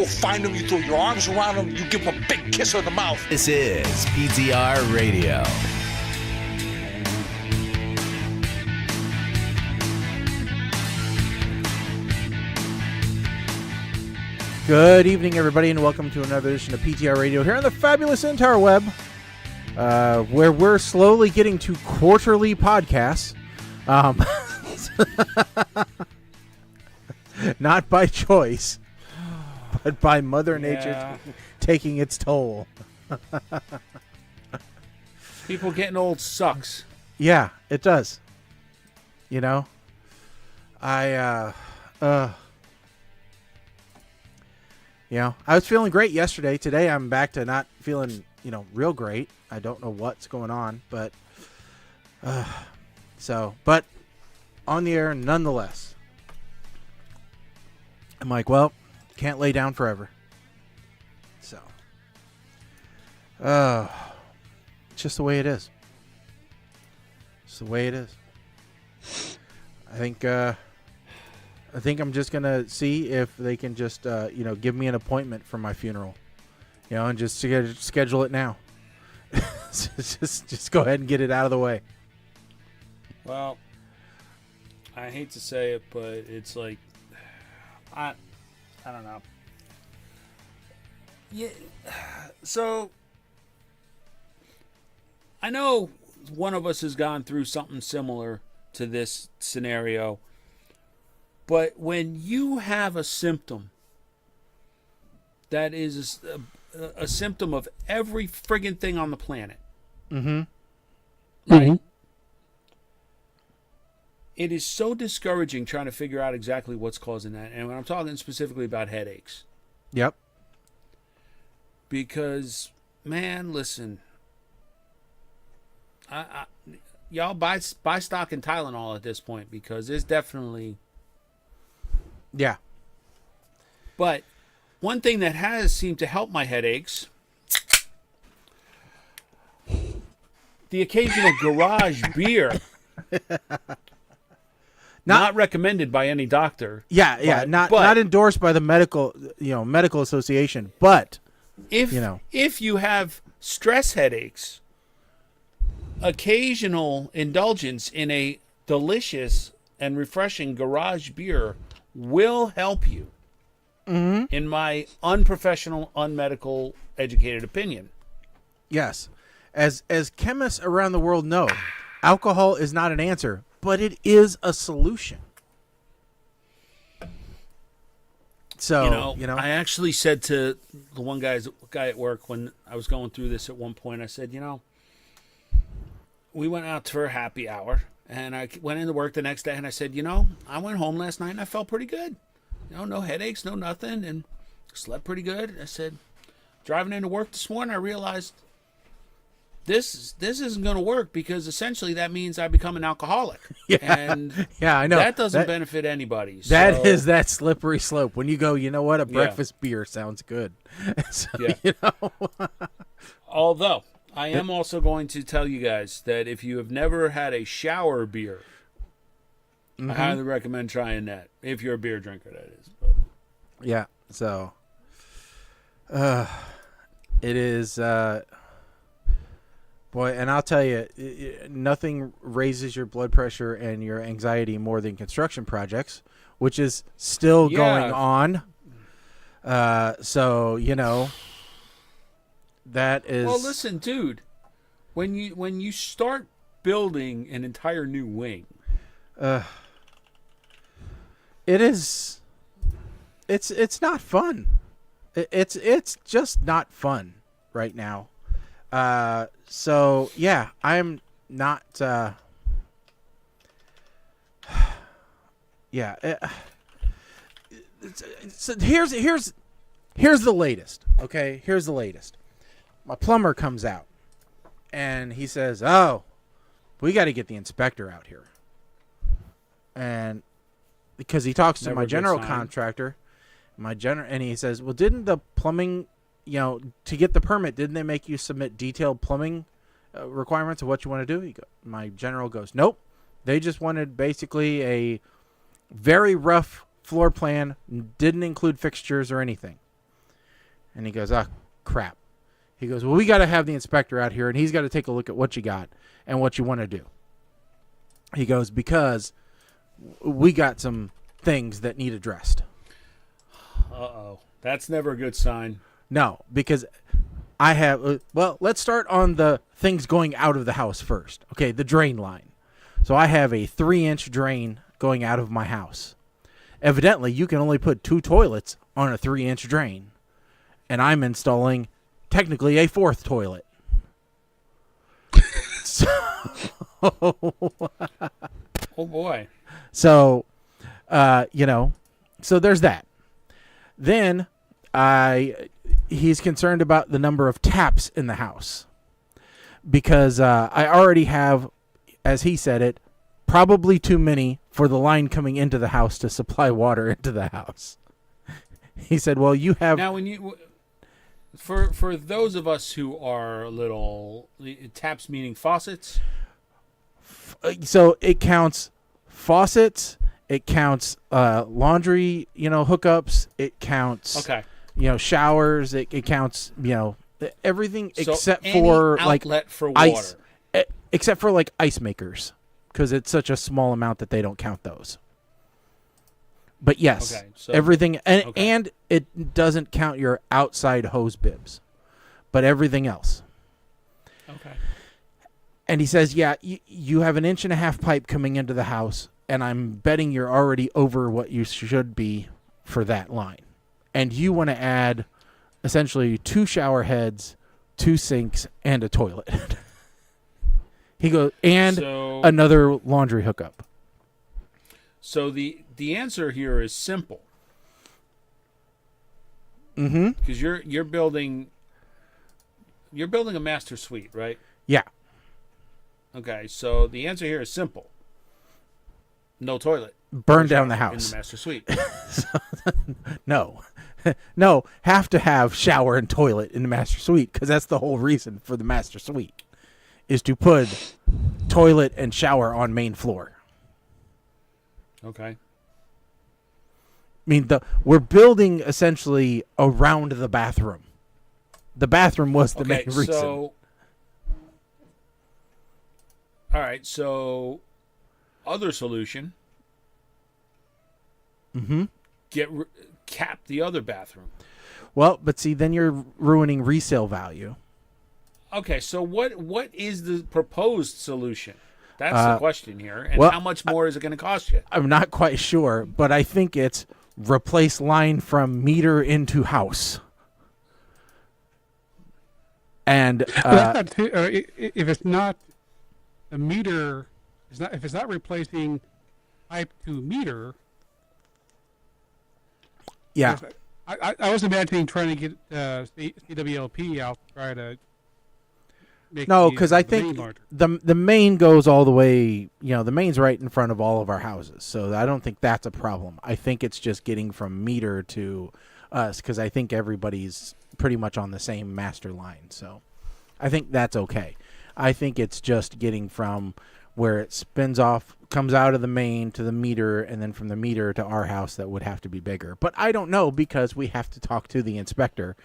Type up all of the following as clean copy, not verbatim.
go find them, you throw your arms around them, you give them a big kiss on the mouth. This is PTR Radio. Good evening, everybody, and welcome to another edition of PTR Radio here on the fabulous interweb, where we're slowly getting to quarterly podcasts. Not by choice, but by Mother Nature taking its toll. People getting old sucks. Yeah, it does. You know, I was feeling great yesterday. Today I'm back to not feeling, real great. I don't know what's going on, but but on the air nonetheless. I'm like, well, can't lay down forever. So, it's just the way it is. It's the way it is. I think I'm just gonna see if they can just give me an appointment for my funeral, and just schedule it now. just go ahead and get it out of the way. Well, I hate to say it, but it's like I don't know. Yeah, so I know one of us has gone through something similar to this scenario. But when you have a symptom that is a symptom of every friggin' thing on the planet, right? Mm-hmm. It is so discouraging trying to figure out exactly what's causing that. And when I'm talking specifically about headaches. Yep. Because, man, listen, y'all buy stock in Tylenol at this point because it's definitely... Yeah. But one thing that has seemed to help my headaches, the occasional garage beer. Not recommended by any doctor. Yeah, not endorsed by the medical association, but if you have stress headaches, occasional indulgence in a delicious and refreshing garage beer will help you, in my unprofessional, unmedical, educated opinion. Yes. As chemists around the world know, alcohol is not an answer, but it is a solution. So, I actually said to the one guy at work when I was going through this at one point, I said, we went out for a happy hour. And I went into work the next day, and I said, I went home last night, and I felt pretty good. No headaches, no nothing, and slept pretty good. I said, driving into work this morning, I realized this isn't going to work because essentially that means I become an alcoholic. Yeah, and I know. That doesn't benefit anybody. That is that slippery slope. When you go, a breakfast beer sounds good. So, Although... I am also going to tell you guys that if you have never had a shower beer, I highly recommend trying that. If you're a beer drinker, that is. But. Yeah, so it is, boy, and I'll tell you, nothing raises your blood pressure and your anxiety more than construction projects, which is still going on. That is... Well, listen, dude. When you start building an entire new wing, it is. It's not fun. It's just not fun right now. So yeah, I'm not. Yeah. So here's the latest. Okay, here's the latest. My plumber comes out, and he says, "Oh, we got to get the inspector out here." And because he talks to my general contractor, and he says, "Well, didn't the plumbing, to get the permit, didn't they make you submit detailed plumbing requirements of what you want to do?" My general goes, "Nope, they just wanted basically a very rough floor plan, didn't include fixtures or anything." And he goes, "Oh, crap." He goes, "Well, we got to have the inspector out here, and he's got to take a look at what you got and what you want to do." He goes, "Because we got some things that need addressed." Uh-oh. That's never a good sign. No, because I have... well, let's start on the things going out of the house first. Okay, the drain line. So I have a 3-inch drain going out of my house. Evidently, you can only put 2 toilets on a 3-inch drain. And I'm installing, technically, a 4th toilet. So... Oh, boy. So, so there's that. Then he's concerned about the number of taps in the house because I already have, as he said it, probably too many for the line coming into the house to supply water into the house. He said, "Well, you have..." Now, when you... For those of us who are a little... Taps meaning faucets? So it counts faucets, it counts laundry, hookups, it counts showers, it counts, everything So except any for outlet for ice, water. except for like ice makers, because it's such a small amount that they don't count those. But yes, Okay, so- everything, and, okay. and it doesn't count your outside hose bibs, but everything else. Okay. And he says, "Yeah, you have an 1.5-inch pipe coming into the house, and I'm betting you're already over what you should be for that line. And you want to add essentially 2 shower heads, 2 sinks, and a toilet." He goes, and So- another laundry hookup. So the answer here is simple. Mm-hmm. Because you're building a master suite, right? Yeah. Okay, so the answer here is simple. No toilet. Burn down the In house. the master suite. No. No, have to have shower and toilet in the master suite, because that's the whole reason for the master suite, is to put toilet and shower on main floor. Okay. I mean, we're building essentially around the bathroom. The bathroom was the main reason. So, all right, so other solution. Mm-hmm. Cap the other bathroom. Well, but see, then you're ruining resale value. Okay, so what is the proposed solution? That's the question here. And well, how much more is it going to cost you? I'm not quite sure, but I think it's replace line from meter into house. And Well, that's not if it's not a meter, if it's not replacing pipe to meter. yeah, I was imagining trying to get CWLP out to try to make no, the because I main think larger. the main goes all the way. The main's right in front of all of our houses, so I don't think that's a problem. I think it's just getting from meter to us, because I think everybody's pretty much on the same master line, so I think that's okay. I think it's just getting from where it spins off, comes out of the main to the meter, and then from the meter to our house that would have to be bigger. But I don't know, because we have to talk to the inspector,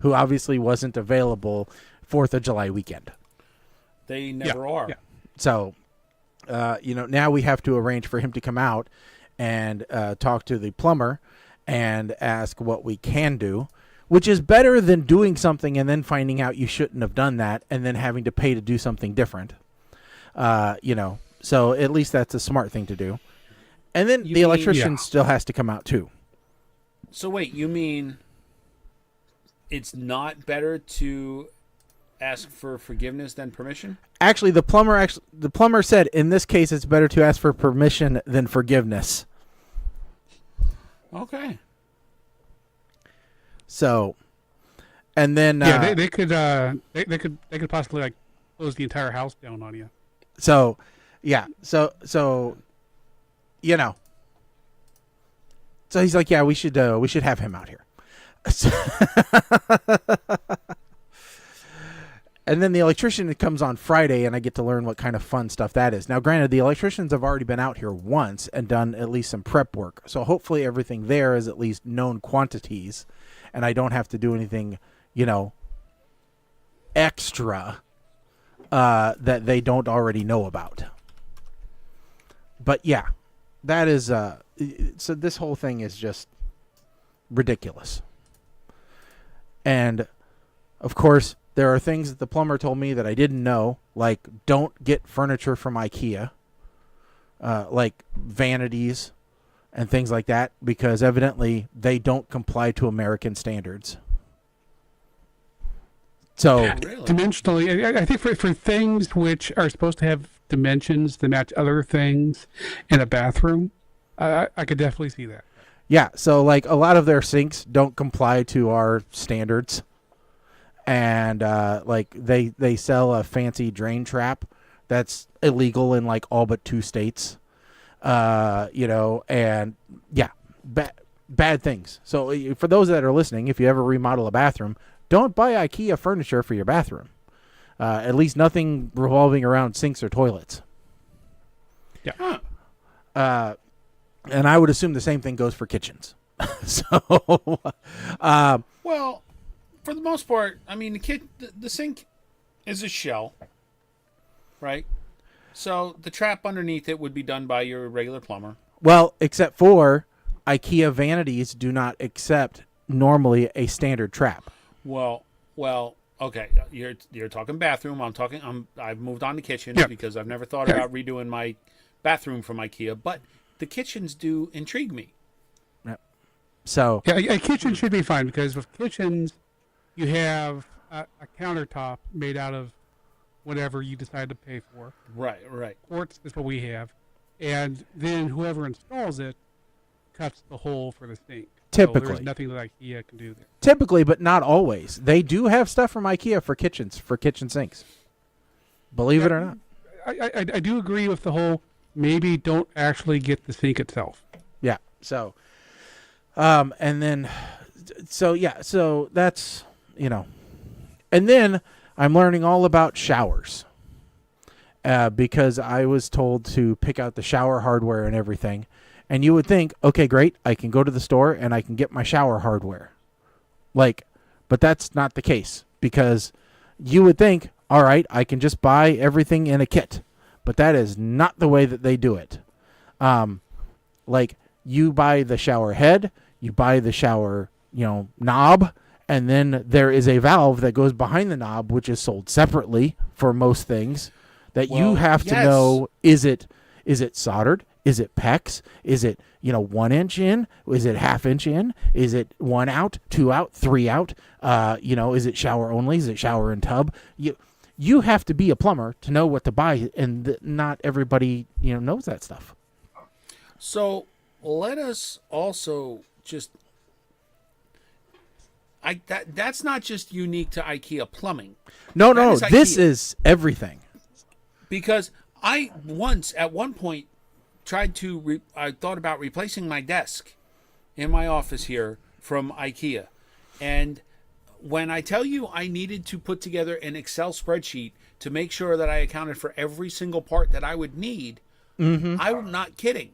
who obviously wasn't available 4th of July weekend. They never are. Yeah. So, now we have to arrange for him to come out and talk to the plumber and ask what we can do, which is better than doing something and then finding out you shouldn't have done that and then having to pay to do something different. So at least that's a smart thing to do. And then You the mean- electrician Yeah. still has to come out too. So wait, you mean it's not better to ask for forgiveness than permission? Actually, the plumber said in this case it's better to ask for permission than forgiveness. Okay. So, and then Yeah, they could possibly like close the entire house down on you. So, yeah. So So he's like, yeah, we should have him out here. And then the electrician comes on Friday, and I get to learn what kind of fun stuff that is. Now, granted, the electricians have already been out here once and done at least some prep work. So hopefully everything there is at least known quantities. and I don't have to do anything, extra that they don't already know about. But yeah, that is so this whole thing is just ridiculous. And of course, there are things that the plumber told me that I didn't know, like don't get furniture from IKEA, like vanities and things like that, because evidently they don't comply to American standards. So Really? Dimensionally, I think for things which are supposed to have dimensions that match other things in a bathroom, I could definitely see that. yeah, so like a lot of their sinks don't comply to our standards. And like they sell a fancy drain trap that's illegal in like all but 2 states. And yeah, bad things. So for those that are listening, if you ever remodel a bathroom, don't buy IKEA furniture for your bathroom. At least nothing revolving around sinks or toilets. Yeah. And I would assume the same thing goes for kitchens. Well, for the most part, I mean, the sink is a shell, right? So the trap underneath it would be done by your regular plumber. Well, except for IKEA vanities do not accept normally a standard trap. Well, okay. You're talking bathroom. I've moved on to kitchens Yeah. because I've never thought about redoing my bathroom from IKEA, but the kitchens do intrigue me. So Yeah, a kitchen should be fine because with kitchens, you have a countertop made out of whatever you decide to pay for. Right. Quartz is what we have. And then whoever installs it cuts the hole for the sink. So Typically. there's nothing that IKEA can do there. typically, but not always, they do have stuff from IKEA for kitchens, for kitchen sinks. Believe it or not. I do agree with the whole maybe don't actually get the sink itself. Yeah. So, and then, so that's, and then I'm learning all about showers, because I was told to pick out the shower hardware and everything. And you would think, okay, great, I can go to the store and I can get my shower hardware. But that's not the case, because you would think, all right, I can just buy everything in a kit. But that is not the way that they do it. You buy the shower head, you buy the shower, knob, and then there is a valve that goes behind the knob, which is sold separately for most things, that you have to know, is it soldered? Is it PEX? Is it, 1 inch in? Is it ½ inch in? Is it 1 out, 2 out, 3 out? Is it shower only? Is it shower and tub? You have to be a plumber to know what to buy, and not everybody, knows that stuff. So let us also just that's not just unique to IKEA plumbing. No, That is this IKEA. is everything. Because I once, at one point, I thought about replacing my desk in my office here from IKEA. And when I tell you I needed to put together an Excel spreadsheet to make sure that I accounted for every single part that I would need, I'm not kidding.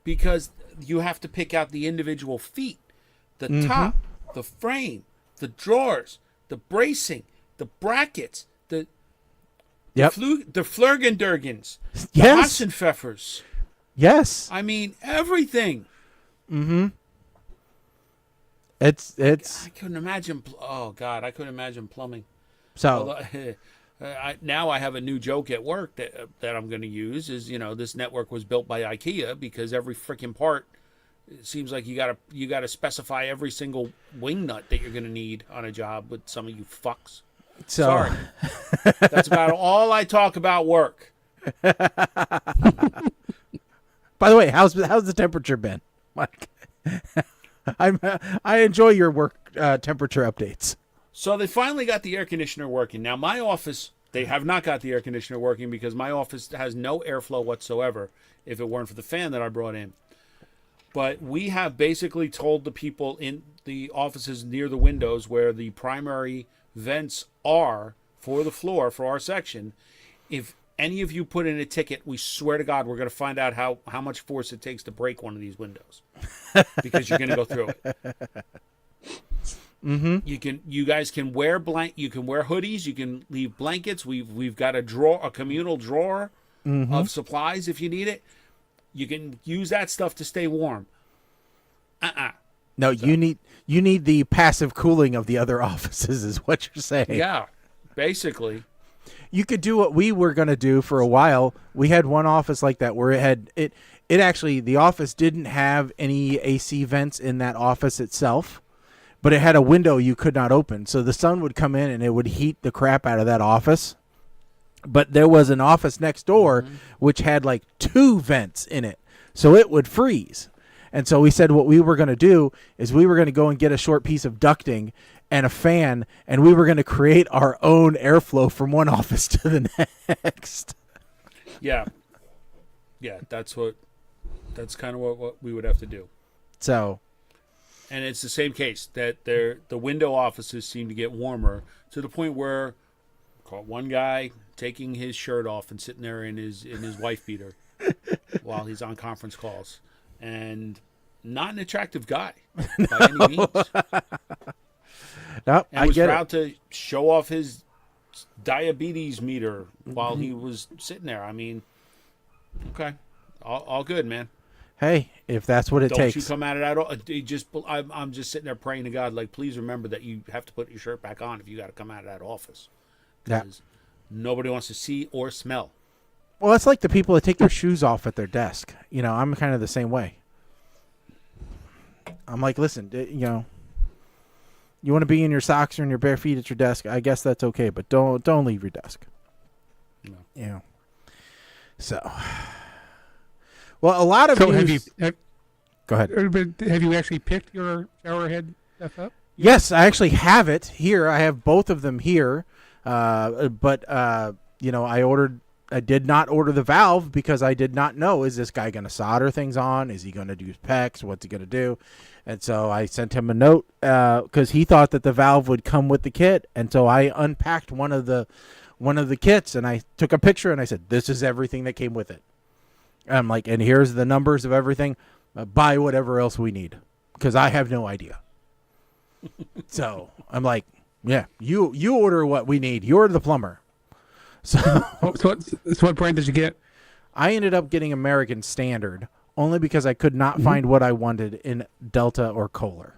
Because you have to pick out the individual feet, the top, the frame, the drawers, the bracing, the brackets, the Flurgendurgens, the Yes. Hassenpfeffers. Yes. I mean, everything. It's I couldn't imagine. Oh God, I couldn't imagine plumbing. so Now I have a new joke at work that I'm going to use. Is this network was built by IKEA because every freaking part. It seems like you gotta specify every single wing nut that you're going to need on a job with some of you fucks. so Sorry, that's about all I talk about work. By the way, how's the temperature been, Mike? I enjoy your work temperature updates. So they finally got the air conditioner working. Now my office, they have not got the air conditioner working because my office has no airflow whatsoever if it weren't for the fan that I brought in. But we have basically told the people in the offices near the windows where the primary vents are for the floor for our section, if any of you put in a ticket, we swear to God we're going to find out how much force it takes to break one of these windows. Because you're going to go through it. You guys can wear you can wear hoodies. You can leave blankets. We've got a communal drawer of supplies if you need it. You can use that stuff to stay warm. No, you need the passive cooling of the other offices, is what you're saying. Yeah, basically. You could do what we were going to do for a while. We had one office like that where it actually, the office didn't have any AC vents in that office itself, but it had a window you could not open. So the sun would come in and it would heat the crap out of that office. But there was an office next door which had like 2 vents in it. So it would freeze. And so we said what we were going to do is we were going to go and get a short piece of ducting and a fan, and we were going to create our own airflow from one office to the next. Yeah. Yeah, that's kind of what we would have to do. So, and it's the same case that the window offices seem to get warmer to the point where caught one guy taking his shirt off and sitting there in his wife beater while he's on conference calls, and not an attractive guy by any means. Nope, and was proud to show off his diabetes meter while he was sitting there. I mean, okay, all good, man. Hey, if that's what it takes. Don't you come at it at all. I'm just sitting there praying to God, like, please remember that you have to put your shirt back on if you got to come out of that office. Because nobody wants to see or smell. Well, it's like the people that take their shoes off at their desk. You know, I'm kind of the same way. I'm like, listen, you know, you want to be in your socks or in your bare feet at your desk, I guess that's okay, but don't leave your desk. No. You know. So, well, a lot of go ahead. Have you actually picked your shower head stuff up? Yes, I actually have it here. I have both of them here. But you know, I did not order the valve because I did not know, is this guy going to solder things on? Is he going to do PEX? What's he going to do? And so I sent him a note because he thought that the valve would come with the kit. And so I unpacked one of the kits and I took a picture and I said, this is everything that came with it. And I'm like, and here's the numbers of everything. Buy whatever else we need because I have no idea. So I'm like, yeah, you order what we need. You're the plumber. So what brand did you get? I ended up getting American Standard only because I could not find what I wanted in Delta or Kohler.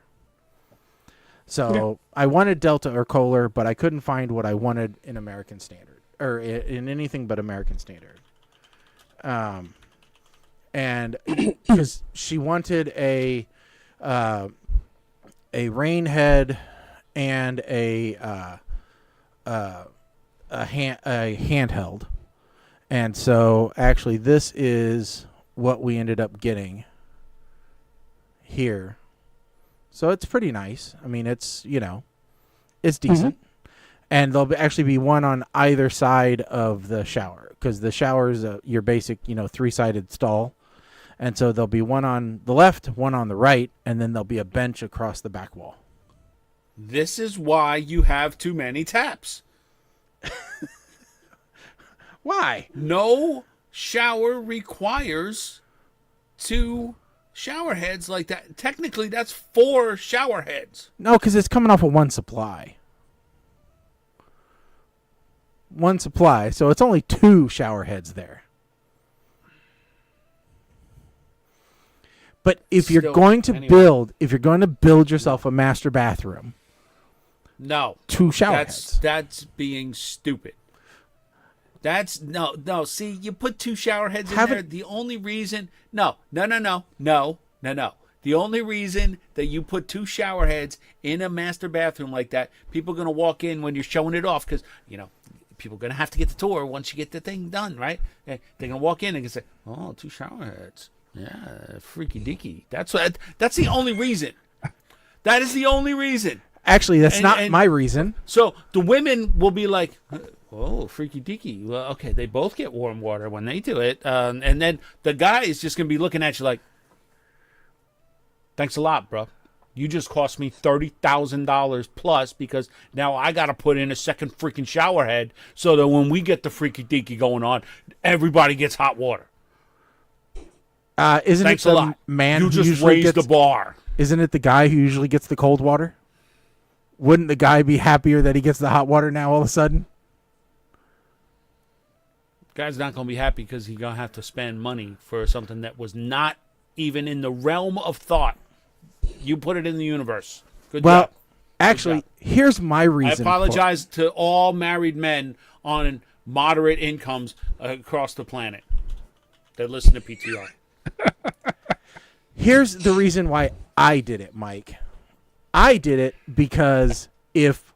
So I wanted Delta or Kohler, but I couldn't find what I wanted in American Standard or in anything but American Standard. And because she wanted a rain head and a handheld, and so actually this is what we ended up getting here. So it's pretty nice. I mean, it's, you know, it's decent. And there'll actually be one on either side of the shower because the shower is your basic, you know, 3-sided stall. And so there'll be one on the left, one on the right, and then there'll be a bench across the back wall. This is why you have too many taps. Why? No shower requires 2 shower heads like that. Technically, that's 4 shower heads. No, because it's coming off of one supply. One supply, so it's only 2 shower heads there. But if you're going to build yourself a master bathroom, no, 2 shower heads. That's being stupid. That's no. See, you put 2 shower heads in there. The only reason, no. The only reason that you put 2 shower heads in a master bathroom like that, people are gonna walk in when you're showing it off because you know people are gonna have to get the tour once you get the thing done, right? They're gonna walk in and say, "Oh, 2 shower heads." Yeah, freaky deaky. That's the only reason. That is the only reason. Actually, that's not my reason. So the women will be like, "Oh, freaky deaky." Well, okay, they both get warm water when they do it, and then the guy is just gonna be looking at you like, "Thanks a lot, bro. You just cost me $30,000 plus because now I got to put in a second freaking shower head so that when we get the freaky deaky going on, everybody gets hot water." Isn't Thanks it a the lot. man you who just usually raised gets the bar? Isn't it the guy who usually gets the cold water? wouldn't the guy be happier that he gets the hot water now all of a sudden? Guy's not going to be happy because he's going to have to spend money for something that was not even in the realm of thought. You put it in the universe. Good Well, job. actually, here's my I reason. apologize to all married men on moderate incomes across the planet that listen to PTR. Here's the reason why I did it, Mike. I did it because if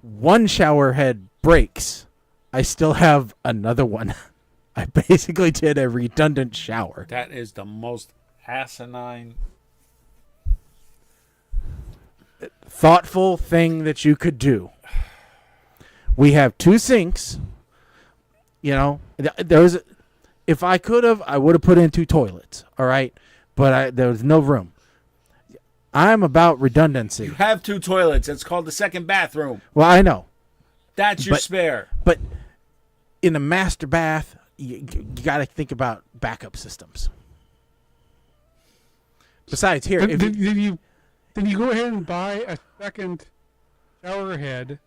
one shower head breaks, I still have another one. I basically did a redundant shower. That is the most asinine. Thoughtful thing that you could do. We have 2 sinks. You know, if I could have, I would have put in 2 toilets. All right, but there was no room. I'm about redundancy. You have 2 toilets. It's called the second bathroom. Well, I know. That's your But- spare. But in a master bath, you got to think about backup systems. Besides, here, if Then you go ahead and buy a second shower head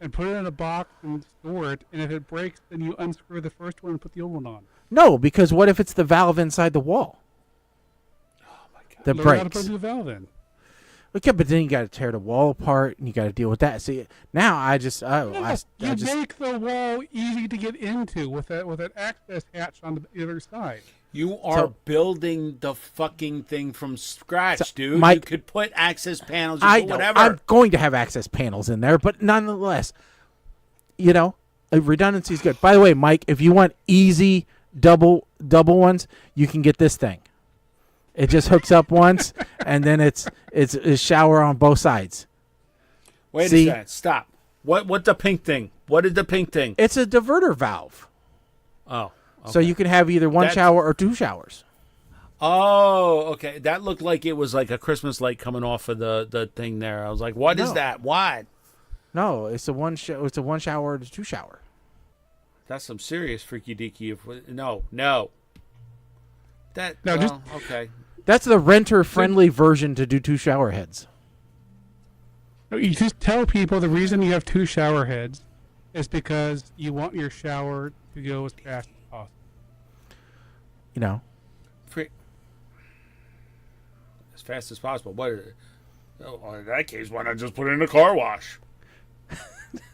and put it in a box and store it. And if it breaks, then you unscrew the first one and put the old one on. no, because what if it's the valve inside the wall that Learn how to breaks? put a new valve in. Okay, but then you got to tear the wall apart and you got to deal with that. See, now I just, You make the wall easy to get into with that access hatch on the other side. You are So- building the fucking thing from scratch, dude. Mike- You could put access panels, you I put know whatever. I'm going to have access panels in there, but nonetheless, you know, redundancy is good. By the way, Mike, if you want easy double ones, you can get this thing. It just hooks up once, and then it's a shower on both sides. Wait See? a second. Stop. What the pink thing? What is the pink thing? It's a diverter valve, Oh. so you can have either one That's- shower or 2 showers. Oh, okay. That looked like it was like a Christmas light coming off of the thing there. I was like, what is No. that? Why? No, it's a one shower or 2 shower. That's some serious freaky deaky. No. That, No, well, okay. That's the renter-friendly version to do 2 shower heads. You just tell people the reason you have 2 shower heads is because you want your shower to go as fast as possible. You know, As fast as possible. What? Oh, in that case, why not just put it in a car wash?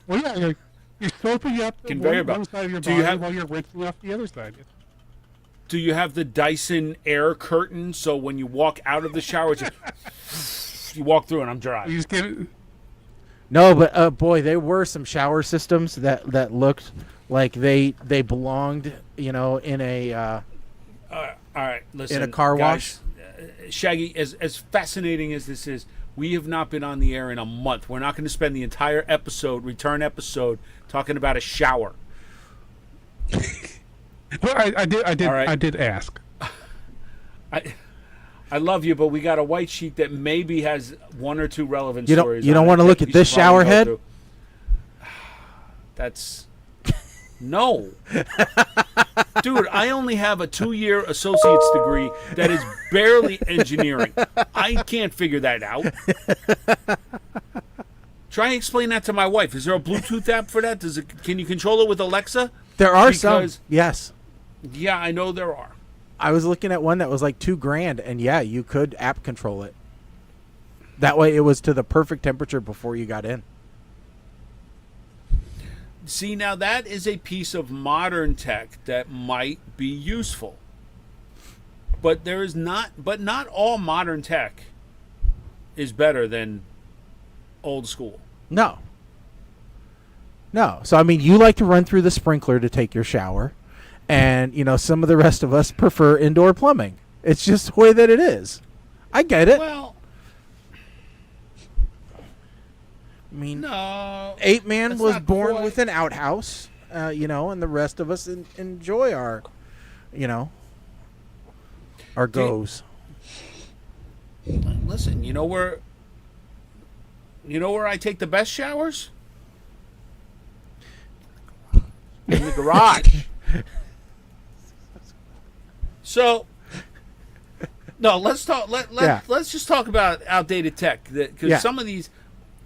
Well, yeah, you're soaping up the Conveyor one belt. side of your Do you body have- while you're rinsing off the other side. Do you have the Dyson air curtain so when you walk out of the shower, it's just you walk through and I'm dry? You just get it. no, but boy, there were some shower systems that looked like they belonged, you know, in a All right, listen. in a car guys, Shaggy, as fascinating as this is, we have not been on the air in a month. We're not going to spend the entire return episode, talking about a shower. Well, I did All right. I did ask. I love you, but we got a white sheet that maybe has 1 or 2 relevant You don't- stories. you don't on it wanna that look at we this should probably shower go head? through. That's no, dude. I only have a 2-year associate's degree that is barely engineering. I can't figure that out. Try and explain that to my wife. Is there a Bluetooth app for that? Can you control it with Alexa? There are Because- some. Yes. Yeah, I know there are. I was looking at one that was like $2,000, and yeah, you could app control it. That way, it was to the perfect temperature before you got in. See, now that is a piece of modern tech that might be useful. But not all modern tech is better than old school. No. So I mean, you like to run through the sprinkler to take your shower, and you know some of the rest of us prefer indoor plumbing. It's just the way that it is. I get it. Well, I mean, no. 8-Man that's was not born quite- with an outhouse, you know, and the rest of us enjoy our, you know, our Do you- goes. Listen, you know where I take the best showers? In the garage. So, no, let's talk. Yeah. Let's just talk about outdated tech because Yeah. some of these,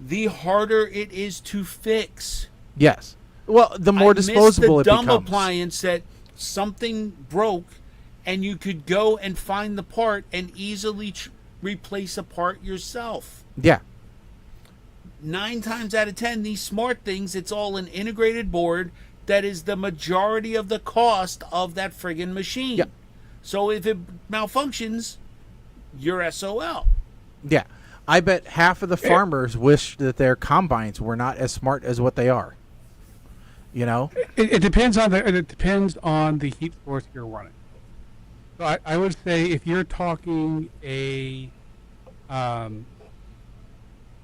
the harder it is to fix. Yes. Well, the more disposable the it dumb becomes. appliance that something broke, and you could go and find the part and easily replace a part yourself. Yeah. 9 times out of 10, these smart things, it's all an integrated board that is the majority of the cost of that friggin' machine. Yep. So if it malfunctions, you're SOL. Yeah. I bet half of the farmers wish that their combines were not as smart as what they are. You know? It depends on the heat source you're running. So I would say if you're talking a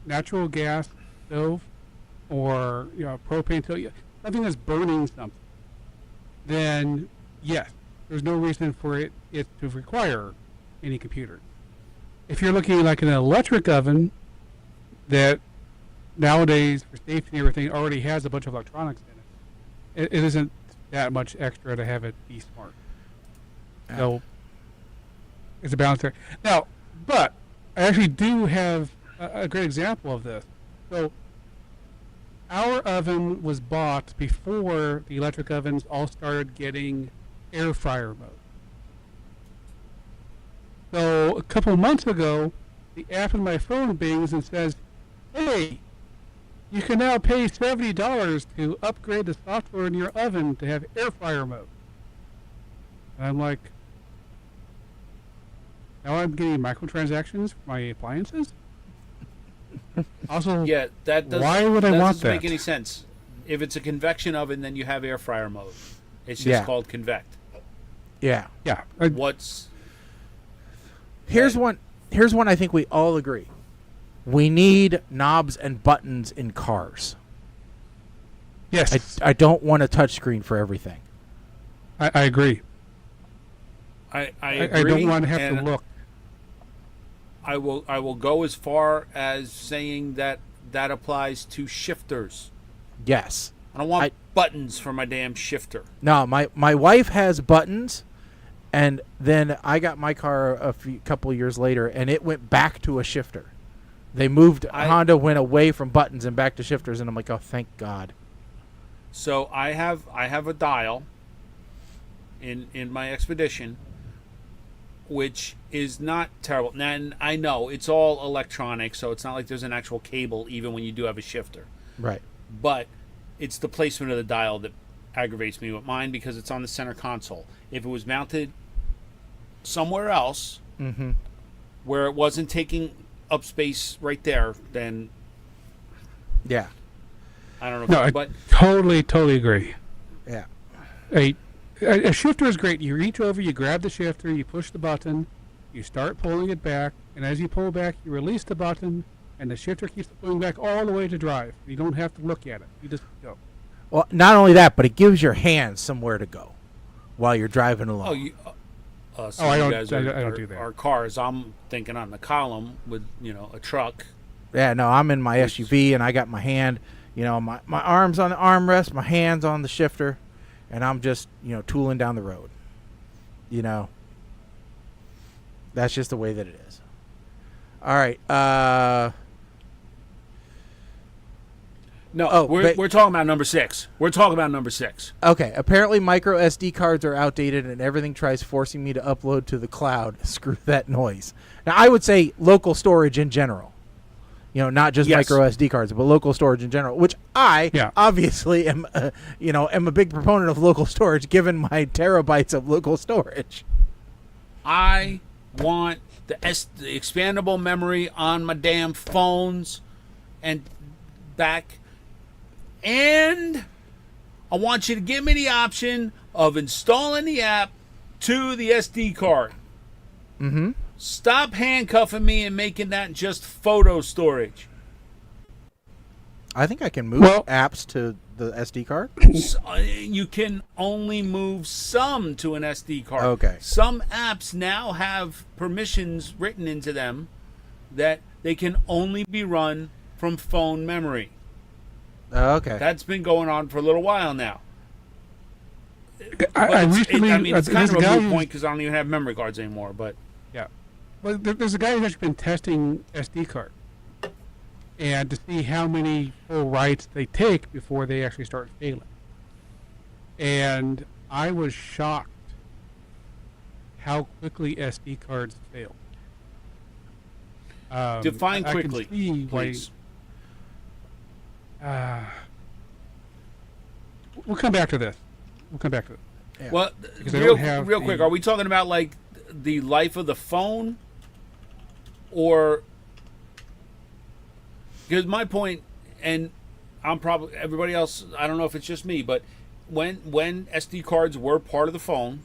natural gas stove or propane stove, something that's burning something, then yes, there's no reason for it to require any computer. If you're looking like an electric oven that nowadays for safety and everything already has a bunch of electronics in it, it isn't that much extra to have it be smart. So it's a balance there. Now, but I actually do have a great example of this. So our oven was bought before the electric ovens all started getting air fryer mode. So a couple of months ago, the app on my phone bings and says, "Hey, you can now pay $70 to upgrade the software in your oven to have air fryer mode." And I'm like, now I'm getting microtransactions for my appliances? Also, Yeah, that doesn't, why would I want doesn't make that? any sense. If it's a convection oven, then you have air fryer mode. It's just Yeah. called convect. Yeah. Yeah. Here's one I think we all agree. We need knobs and buttons in cars. Yes, I don't want a touchscreen for everything. I agree. I I agree. don't want to have and to look. I will go as far as saying that applies to shifters. Yes. I don't want buttons for my damn shifter. No, my wife has buttons, and then I got my car couple of years later, and it went back to a shifter. They moved, Honda went away from buttons and back to shifters, and I'm like, oh, thank God. So I have a dial in my Expedition, which is not terrible. And I know it's all electronic, so it's not like there's an actual cable even when you do have a shifter. Right. But it's the placement of the dial that aggravates me with mine because it's on the center console. If it was mounted somewhere else where it wasn't taking up space right there, then Yeah. I don't know. No, But totally agree. Yeah. A shifter is great. You reach over, you grab the shifter, you push the button, you start pulling it back, and as you pull back, you release the button, and the shifter keeps pulling back all the way to drive. You don't have to look at it. You just go. Well, not only that, but it gives your hands somewhere to go while you're driving along. so I you don't- guys I are, don't do that. Are cars. I'm thinking on the column with a truck. Yeah, no, I'm in my SUV, and I got my hand, my arms on the armrest, my hands on the shifter, and I'm just, tooling down the road. That's just the way that it is. All right. No, we're talking about number 6. We're talking about number 6. Okay. Apparently, micro SD cards are outdated, and everything tries forcing me to upload to the cloud. Screw that noise. Now, I would say local storage in general. Not just Yes. micro SD cards, but local storage in general, which I obviously am, am a big proponent of local storage, given my terabytes of local storage. I want the expandable memory on my damn phones and back. And I want you to give me the option of installing the app to the SD card. Mm-hmm. Stop handcuffing me and making that just photo storage. I think I can move apps to the SD card. You can only move some to an SD card. Okay. Some apps now have permissions written into them that they can only be run from phone memory. Okay. That's been going on for a little while now. I It's recently, kind of there's a a guy moot who's- point because I don't even have memory cards anymore. But Well, there's a guy who's actually been testing SD card. and to see how many full writes they take before they actually start failing. And I was shocked how quickly SD cards fail. Define I quickly, can see please. We'll come back to this. Yeah. Well, Because I don't have real quick, the- are we talking about like the life of the phone, or because my point, and I'm probably everybody else. I don't know if it's just me, but when SD cards were part of the phone,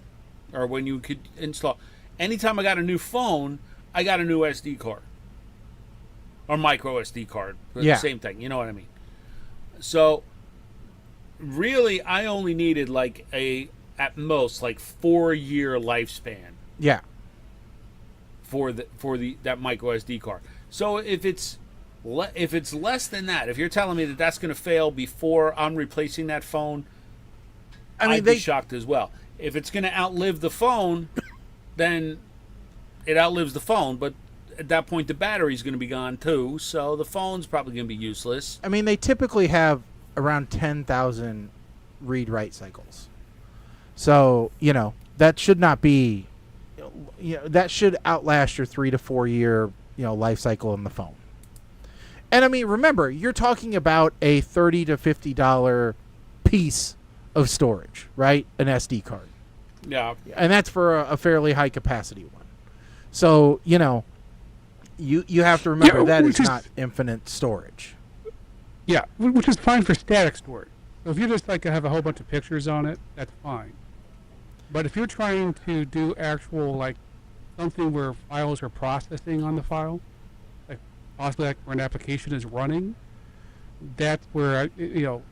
or when you could install, anytime I got a new phone, I got a new SD card or micro SD card. Yeah. Same thing. You know what I mean? So really, I only needed like at most like 4-year lifespan Yeah. for that micro SD card. So if it's less than that, if you're telling me that that's going to fail before I'm replacing that phone, I'd be shocked as well. If it's going to outlive the phone, then it outlives the phone. But at that point, the battery's going to be gone too, so the phone's probably going to be useless. I mean, they typically have around 10,000 read-write cycles. So, that should not be, that should outlast your 3 to 4 year, life cycle in the phone. And I mean, remember, you're talking about a $30 to $50 piece of storage, right? An SD card. Yeah. And that's for a fairly high capacity one. So, you have to remember that is not infinite storage. Yeah, which is fine for static storage. So if you just have a whole bunch of pictures on it, that's fine. But if you're trying to do actual something where files are processing on the file, possibly where an application is running, that's where it's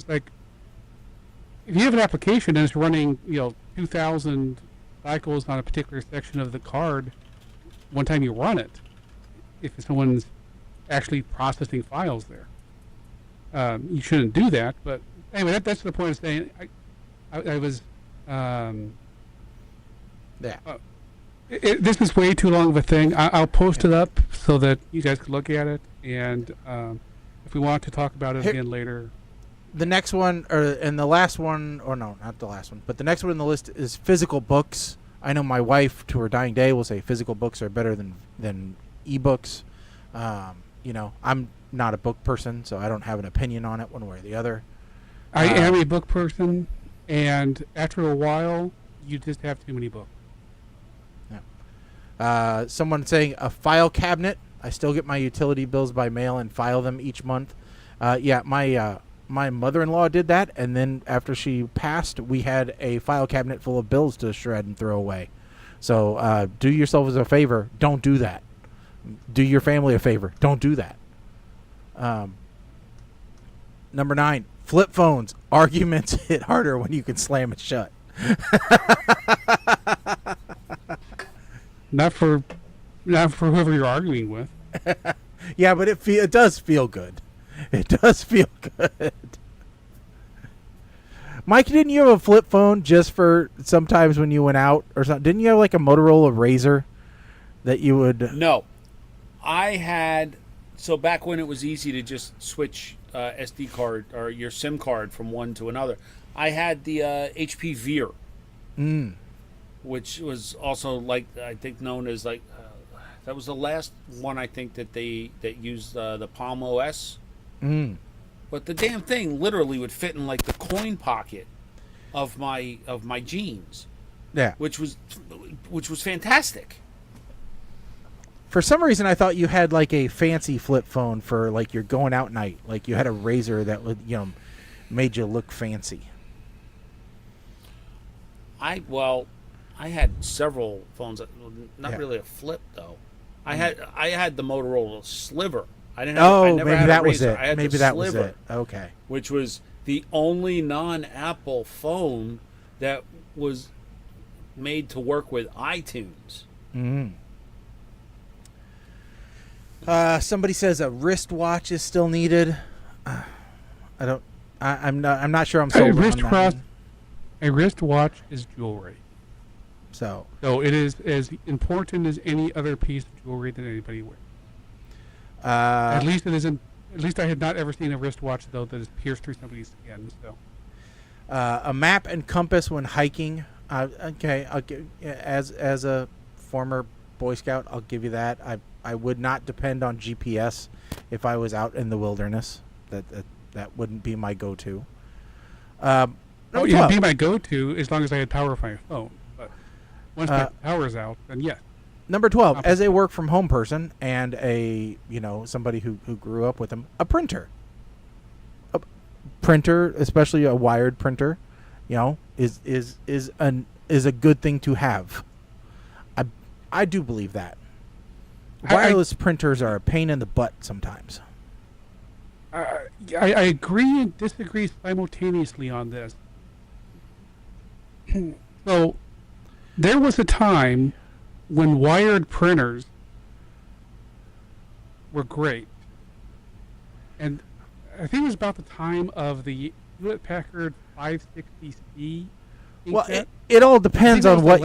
like if you have an application and it's running 2,000 cycles on a particular section of the card, one time you run it, if someone's actually processing files there, you shouldn't do that. But anyway, that's the point of saying I was. This is way too long of a thing. I'll post it up so that you guys can look at it, and if we want to talk about it again later. The next one, and the last one, or no, not the last one, but the next one on the list is physical books. I know my wife, to her dying day, will say physical books are better than ebooks. I'm not a book person, so I don't have an opinion on it one way or the other. I am a book person, and after a while, you just have too many books. Someone saying a file cabinet. I still get my utility bills by mail and file them each month. My mother-in-law did that, and then after she passed, we had a file cabinet full of bills to shred and throw away. So do yourself a favor. Don't do that. Do your family a favor. Don't do that. Number 9, flip phones. Arguments hit harder when you can slam it shut. Not for whoever you're arguing with. Yeah, but it does feel good. It does feel good. Mike, didn't you have a flip phone just for sometimes when you went out or something? Didn't you have like a Motorola Razr that you would? No, I had. So back when it was easy to just switch SD card or your SIM card from one to another, I had the HP Veer, which was also I think known as that was the last one I think that used the Palm OS. But the damn thing literally would fit in the coin pocket of my jeans. Yeah. Which was fantastic. For some reason, I thought you had a fancy flip phone for your going out night. You had a Razr that would made you look fancy. I had several phones. Not really a flip though. I had the Motorola Sliver. I didn't have. I never maybe had that a was Razr. it. I had Maybe the that Sliver, was it. Okay. Which was the only non-Apple phone that was made to work with iTunes. Somebody says a wristwatch is still needed. I'm not sure I'm sold on that. A wristwatch is jewelry. So it is as important as any other piece of jewelry that anybody wears. At least it isn't. At least I had not ever seen a wristwatch though that is pierced through somebody's skin. So A map and compass when hiking. Okay, I'll give, as a former Boy Scout, I'll give you that. I would not depend on GPS if I was out in the wilderness. That wouldn't be my go-to. oh, yeah, it'd be my go-to as long as I had power for my phone. But once my power's out, then yes. Number 12, as a work from home person and somebody who grew up with them, a printer. A printer, especially a wired printer, is a good thing to have. I do believe that. Wireless printers are a pain in the butt sometimes. I agree and disagree simultaneously on this. So, there was a time when wired printers were great. And I think it was about the time of the Hewlett-Packard 560C. Well, it all depends on what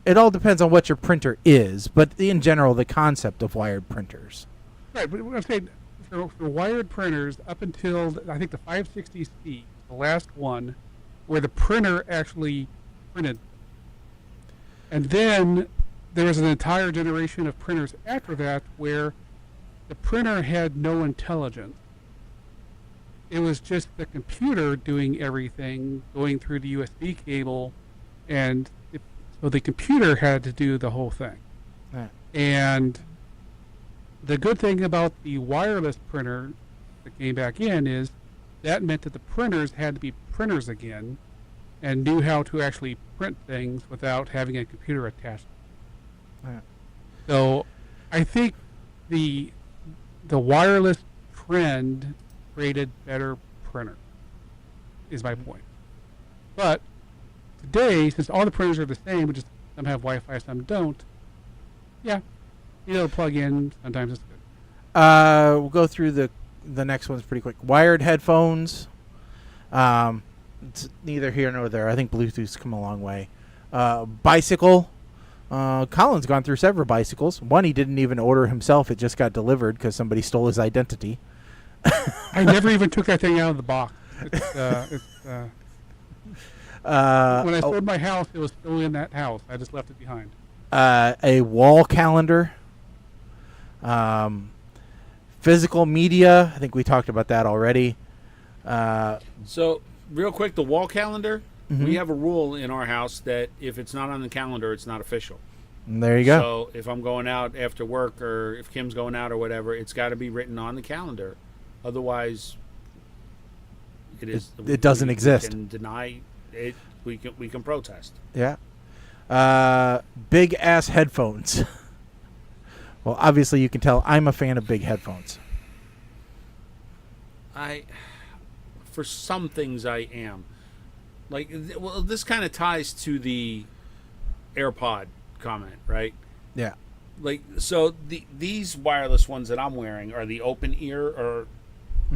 it all depends on what your printer is, but in general, the concept of wired printers. Right, but what I'm saying, for wired printers, up until, I think, the 560C, the last one, where the printer actually printed. And then there was an entire generation of printers after that where the printer had no intelligence. It was just the computer doing everything, going through the USB cable, and so the computer had to do the whole thing. Right. And the good thing about the wireless printer that came back in is that meant that the printers had to be printers again and knew how to actually print things without having a computer attached. Right. So I think the wireless trend created better printers, is my point. But today, since all the printers are the same, just some have Wi-Fi, some don't, yeah, to plug in, sometimes it's good. We'll go through the next ones pretty quick. Wired headphones. It's neither here nor there. I think Bluetooth's come a long way. Bicycle. Colin's gone through several bicycles. One he didn't even order himself. It just got delivered because somebody stole his identity. I never even took that thing out of the box. When I sold my house, it was still in that house. I just left it behind. A wall calendar. Physical media. I think we talked about that already. So, real quick, the wall calendar, we have a rule in our house that if it's not on the calendar, it's not official. And there you go. So, if I'm going out after work or if Kim's going out or whatever, it's got to be written on the calendar. Otherwise, it doesn't exist. We can deny it. We can protest. Yeah. Big ass headphones. Well, obviously you can tell I'm a fan of big headphones. For some things I am. Like, well, this kind of ties to the AirPod comment, right? Yeah. Like, so these wireless ones that I'm wearing are the open ear or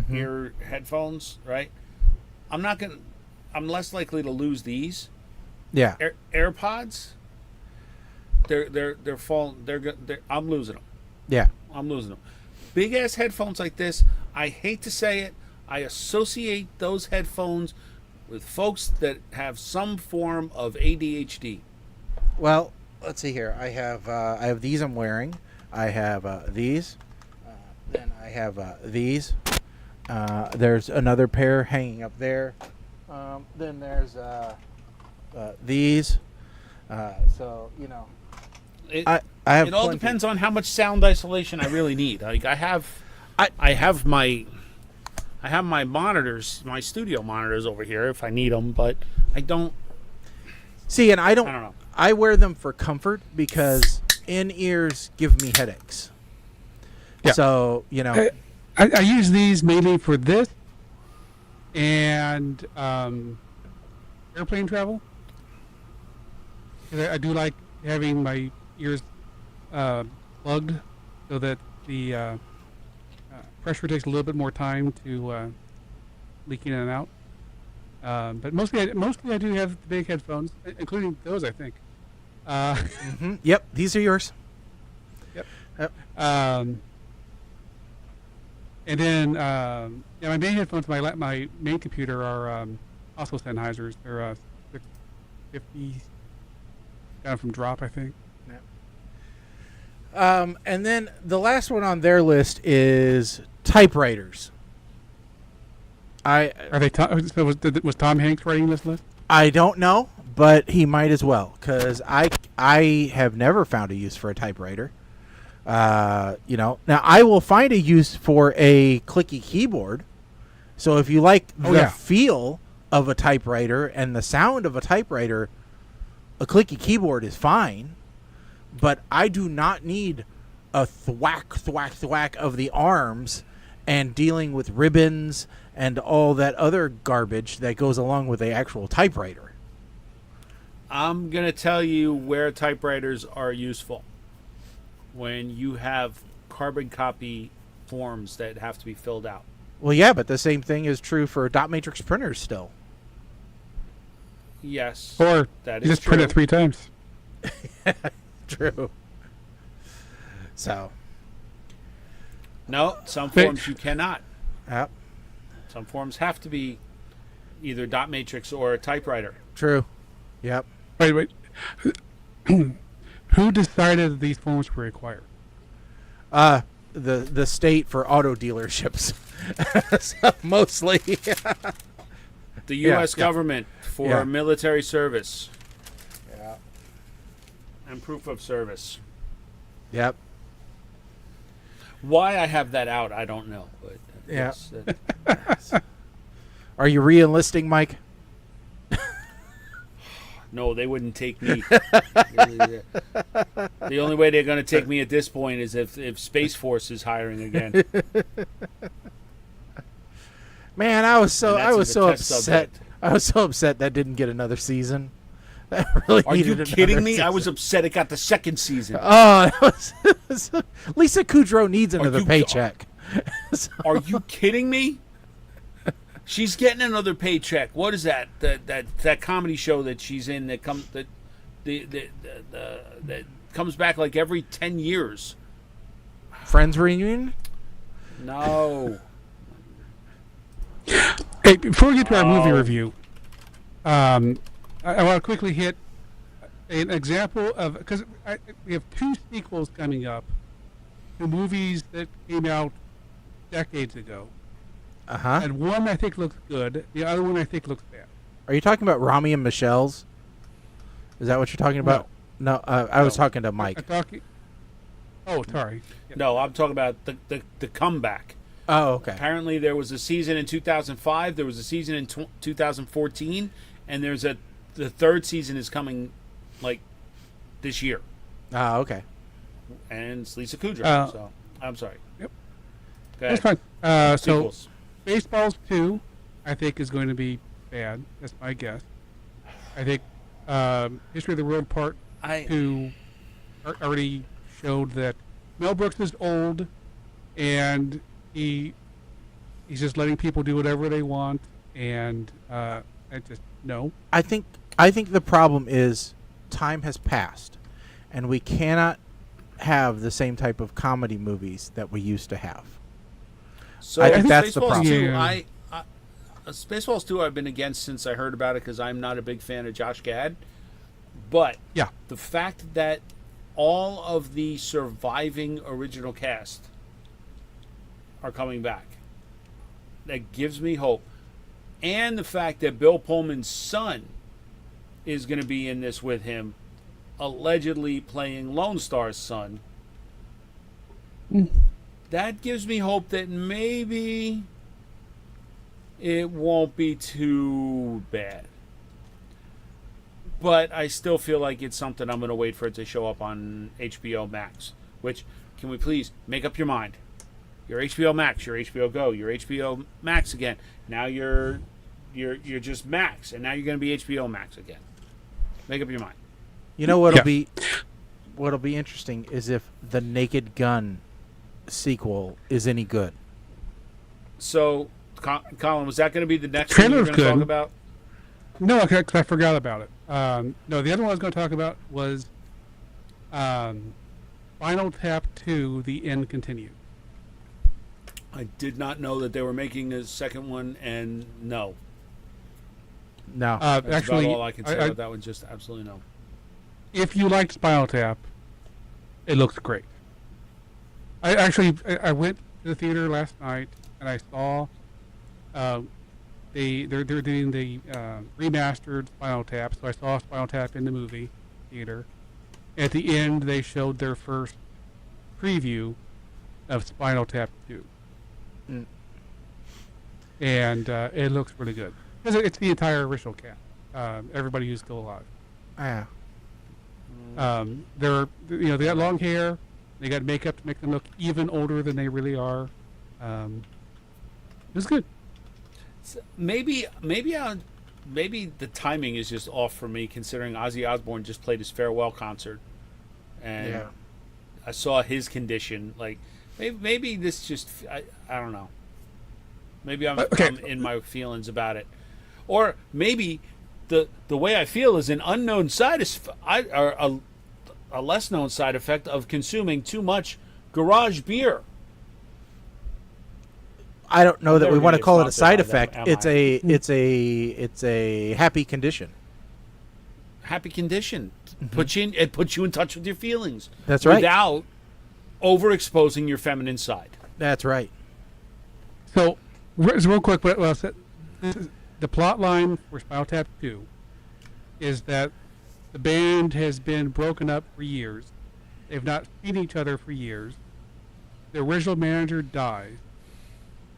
ear headphones, right? I'm less likely to lose these. Yeah. AirPods. I'm losing them. Yeah. I'm losing them. Big ass headphones like this. I hate to say it. I associate those headphones with folks that have some form of ADHD. Well, let's see here. I have these I'm wearing. I have these. Then I have these. There's another pair hanging up there. Then there's these. So I have. It all depends on how much sound isolation I really need. Like I have my monitors, my studio monitors over here if I need them, but I don't. See, and I don't know. I wear them for comfort because in-ears give me headaches. Yeah. So, I use these mainly for this and airplane travel. 'Cause I do like having my ears plugged so that the pressure takes a little bit more time to leak in and out. But mostly I do have the big headphones, including those, I think. Yep, these are yours. Yep. And then my main headphones, my main computer are also Sennheisers. They're 650 down from Drop, I think. And then the last one on their list is typewriters. Are they? So was Tom Hanks writing this list? I don't know, but he might as well, because I have never found a use for a typewriter. Now I will find a use for a clicky keyboard. So if you like the feel of a typewriter and the sound of a typewriter, a clicky keyboard is fine. But I do not need a thwack, thwack, thwack of the arms and dealing with ribbons and all that other garbage that goes along with the actual typewriter. I'm going to tell you where typewriters are useful. When you have carbon copy forms that have to be filled out. Well, yeah, but the same thing is true for dot matrix printers still. Yes. Or that you is just print it true. 3 times. True. So. No, some forms you cannot. Yep. Some forms have to be either dot matrix or a typewriter. True. Yep. Wait. Who decided these forms were required? The state for auto dealerships. So, mostly. The U.S. government for military service. Yeah. And proof of service. Yep. Why I have that out, I don't know. But Yeah. yes, Are you re-enlisting, Mike? no, they wouldn't take me. The only way they're going to take me at this point is if Space Force is hiring again. Man, I was so upset. subject. I was so upset that didn't get another season. That really Are you needed kidding another me? season. I was upset it got the second season. Oh, that was Lisa Kudrow needs another you- paycheck. Are you kidding me? She's getting another paycheck. What is that? That comedy show that she's in that comes back like every 10 years. Friends reunion? No. Hey, before we get to our movie review, I want to quickly hit an example of, because we have 2 sequels coming up to movies that came out decades ago. Uh-huh. And one I think looks good. The other one I think looks bad. Are you talking about Rami and Michelle's? Is that what you're talking about? No, I was talking to Mike. Oh, sorry. No, I'm talking about the comeback. Oh, okay. Apparently there was a season in 2005, there was a season in 2014, and the third season is coming like this year. Oh, okay. And it's Lisa Kudrow. So I'm sorry. Yep. Go ahead. That's fine. So Sequels. Spaceballs 2, I think, is going to be bad. That's my guess. I think History of the World Part 2 already showed that Mel Brooks is old, and he's just letting people do whatever they want, and I just no. I think the problem is time has passed, and we cannot have the same type of comedy movies that we used to have. So I think that's the Spaceballs problem. 2, Yeah. Spaceballs 2 I've been against since I heard about it because I'm not a big fan of Josh Gad. But Yeah. the fact that all of the surviving original cast are coming back, that gives me hope. And the fact that Bill Pullman's son is going to be in this with him, allegedly playing Lone Star's son. That gives me hope that maybe it won't be too bad. But I still feel like it's something I'm going to wait for it to show up on HBO Max. Which, can we please make up your mind? You're HBO Max, you're HBO Go, you're HBO Max again. Now you're just Max, and now you're going to be HBO Max again. Make up your mind. You know what'll be interesting is if the Naked Gun sequel is any good. So, Colin, was that going to be the next thing you were going to talk about? No, because I forgot about it. No, the other one I was going to talk about was Final Tap 2, The End Continued. I did not know that they were making a second one, and no. No. That's Actually, about all I can say about that one. Just absolutely no. if you liked Spinal Tap, it looks great. I went to the theater last night and I saw they're doing the remastered Spinal Tap, so I saw Spinal Tap in the movie theater. At the end, they showed their first preview of Spinal Tap 2. Mm. And it looks really good. Because it's the entire original cast. Everybody who's still alive. Yeah. They got long hair. They got makeup to make them look even older than they really are. It was good. So maybe the timing is just off for me, considering Ozzy Osbourne just played his farewell concert, and I saw his condition. Like maybe this just I don't know. Maybe I'm in my feelings about it, or maybe the way I feel is an unknown side a less known side effect of consuming too much garage beer. I don't know that we want to call it a side effect. Them, It's a happy condition. Happy condition. It puts you in touch with your feelings. That's right. Without overexposing your feminine side. That's right. So, real quick, the plot line for Spinal Tap 2 is that the band has been broken up for years. They've not seen each other for years. The original manager dies.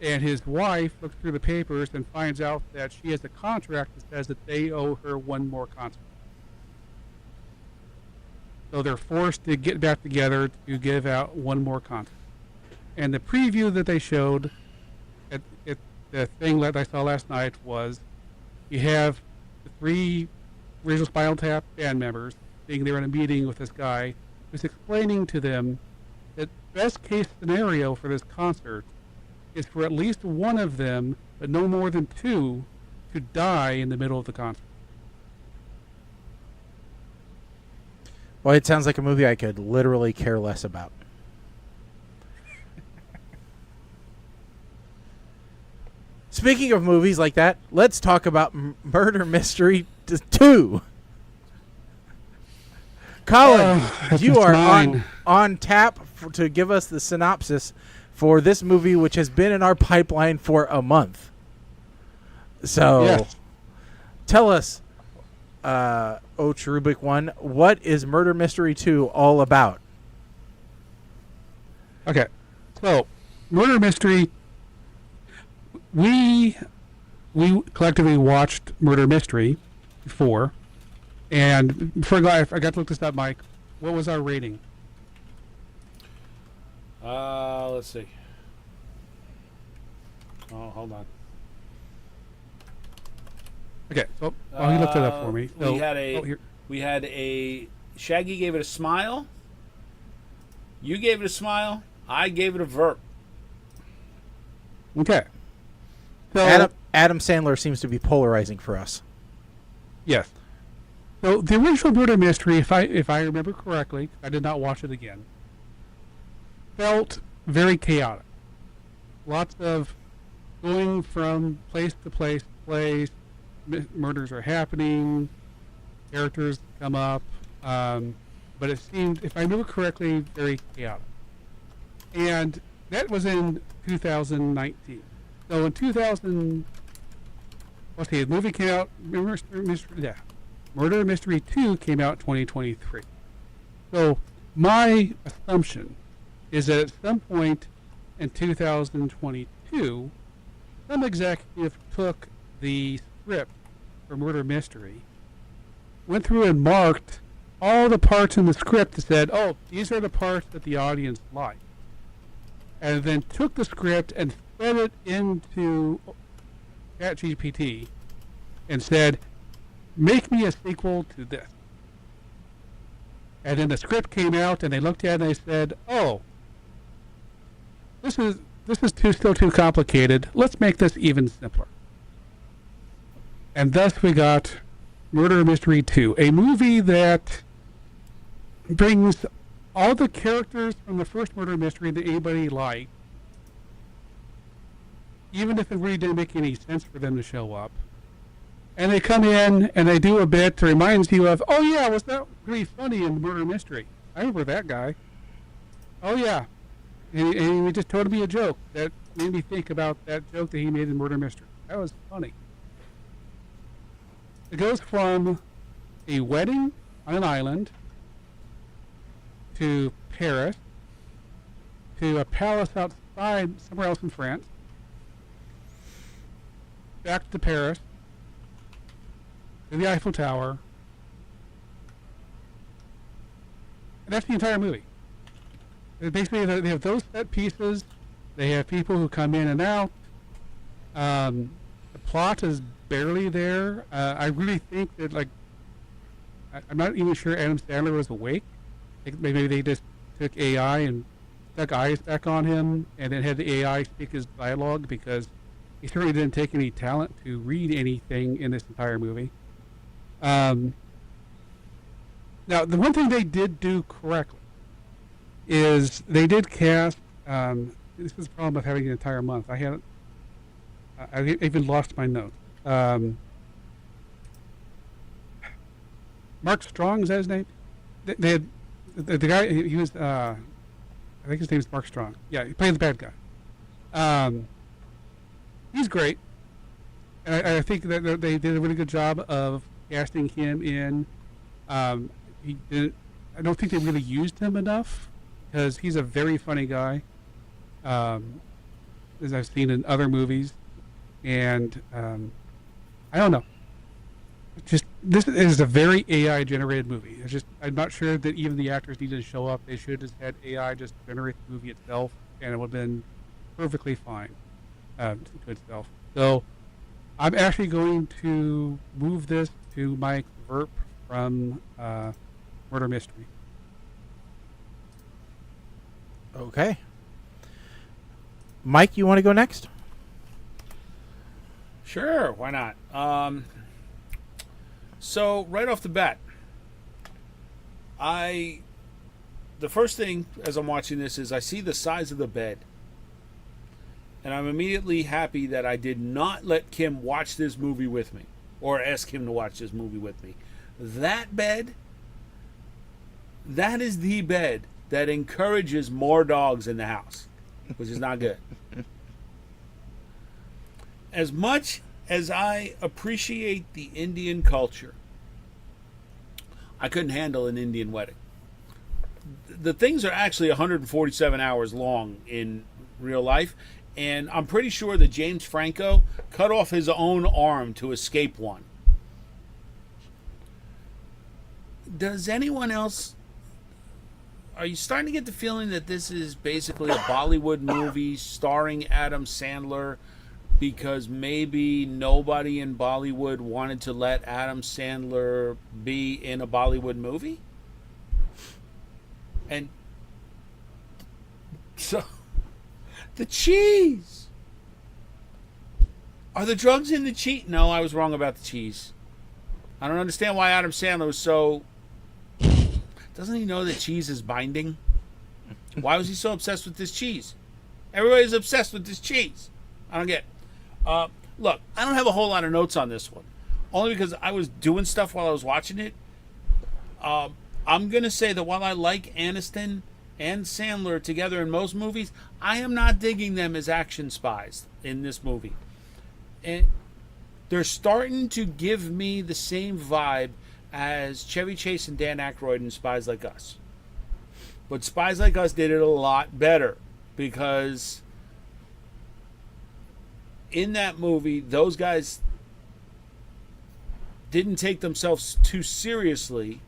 And his wife looks through the papers and finds out that she has a contract that says that they owe her one more concert. So they're forced to get back together to give out one more concert. And the preview that they showed at the thing that I saw last night was you have the three original Spinal Tap band members being there in a meeting with this guy who's explaining to them that best case scenario for this concert is for at least one of them, but no more than two, to die in the middle of the concert. Well, it sounds like a movie I could literally care less about. Speaking of movies like that, let's talk about Murder Mystery 2. Colin, you are on tap to give us the synopsis for this movie, which has been in our pipeline for a month. So, Yes. Tell us, Cherubic 1, what is Murder Mystery 2 all about? Okay, so Murder Mystery. We collectively watched Murder Mystery before, and before I got to look this up, Mike. What was our rating? Let's see. Oh, hold on. Okay, so he looked it up for me. So, we had a Shaggy gave it a smile. You gave it a smile. I gave it a verb. Okay. So, Adam Sandler seems to be polarizing for us. Yes. So the original Murder Mystery, if I remember correctly, I did not watch it again, felt very chaotic. Lots of going from place to place, murders are happening, characters come up, but it seemed, if I remember correctly, very chaotic. And that was in 2019. So in 2000, the movie came out, Murder Mystery 2 came out in 2023. So my assumption is that at some point in 2022, some executive took the script for Murder Mystery, went through and marked all the parts in the script and said, oh, these are the parts that the audience liked. And then took the script and fed it into ChatGPT and said, make me a sequel to this. And then the script came out and they looked at it and they said, oh, this is still too complicated. Let's make this even simpler. And thus we got Murder Mystery 2, a movie that brings all the characters from the first Murder Mystery that anybody liked even if it really didn't make any sense for them to show up. And they come in and they do a bit that reminds you of, oh yeah, was that really funny in Murder Mystery? I remember that guy. Oh yeah. And he just told me a joke that made me think about that joke that he made in Murder Mystery. That was funny. It goes from a wedding on an island to Paris to a palace outside somewhere else in France, back to Paris, to the Eiffel Tower, and that's the entire movie. Basically, they have those set pieces. They have people who come in and out. The plot is barely there. I really think that, like, I'm not even sure Adam Sandler was awake. Maybe they just took AI and stuck eyes back on him and then had the AI speak his dialogue, because he certainly didn't take any talent to read anything in this entire movie. Now, the one thing they did do correctly is they did cast. This was the problem with having an entire month. I even lost my notes. Mark Strong, is that his name? They had the guy. He was. I think his name is Mark Strong. Yeah, he played the bad guy. He's great, and I think that they did a really good job of casting him in. He didn't. I don't think they really used him enough, because he's a very funny guy, as I've seen in other movies, and I don't know. Just this is a very AI generated movie. I'm not sure that even the actors needed to show up. They should have just had AI just generate the movie itself, and it would have been perfectly fine to itself. So I'm actually going to move this to my VERP from Murder Mystery. Okay. Mike, you want to go next? Sure, why not? So right off the bat, the first thing as I'm watching this is I see the size of the bed, and I'm immediately happy that I did not let Kim watch this movie with me, or ask him to watch this movie with me. That bed, that is the bed that encourages more dogs in the house, which is not good. As much as I appreciate the Indian culture, I couldn't handle an Indian wedding. The things are actually 147 hours long in real life, and I'm pretty sure that James Franco cut off his own arm to escape one. Does anyone else... Are you starting to get the feeling that this is basically a Bollywood movie starring Adam Sandler, because maybe nobody in Bollywood wanted to let Adam Sandler be in a Bollywood movie? And so, the cheese! Are the drugs in the cheese? No, I was wrong about the cheese. I don't understand why Adam Sandler was so... Doesn't he know that cheese is binding? Why was he so obsessed with this cheese? Everybody's obsessed with this cheese. I don't get it. Look, I don't have a whole lot of notes on this one, only because I was doing stuff while I was watching it. I'm going to say that while I like Aniston and Sandler together in most movies, I am not digging them as action spies in this movie. And they're starting to give me the same vibe as Chevy Chase and Dan Aykroyd in Spies Like Us. But Spies Like Us did it a lot better, because in that movie, those guys didn't take themselves too seriously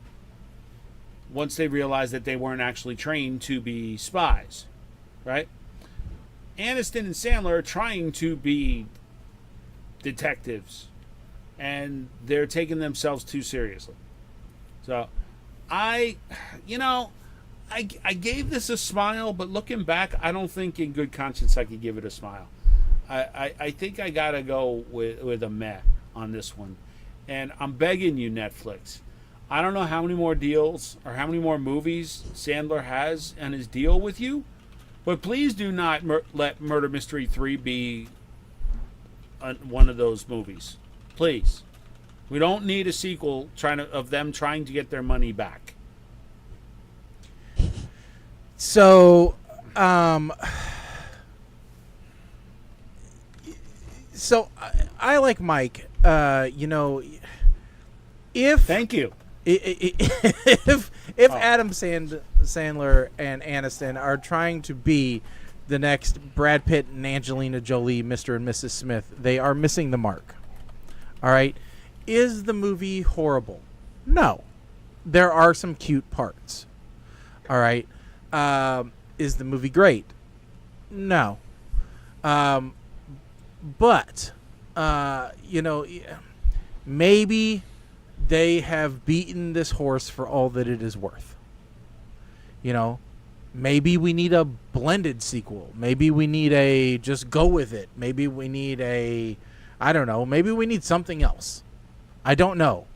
once they realized that they weren't actually trained to be spies, right? Aniston and Sandler are trying to be detectives, and they're taking themselves too seriously. So, I gave this a smile, but looking back, I don't think in good conscience I could give it a smile. I think I gotta go with a meh on this one. And I'm begging you, Netflix. I don't know how many more deals or how many more movies Sandler has on his deal with you, but please do not let Murder Mystery 3 be one of those movies, please. We don't need a sequel of them trying to get their money back. So, I like Mike. If Thank you. if Adam Sandler and Aniston are trying to be the next Brad Pitt and Angelina Jolie, Mr. and Mrs. Smith, they are missing the mark. All right. Is the movie horrible? No. There are some cute parts. All right. Is the movie great? No. But, maybe they have beaten this horse for all that it is worth. Maybe we need a blended sequel. Maybe we need a just go with it. Maybe we need I don't know. Maybe we need something else. I don't know.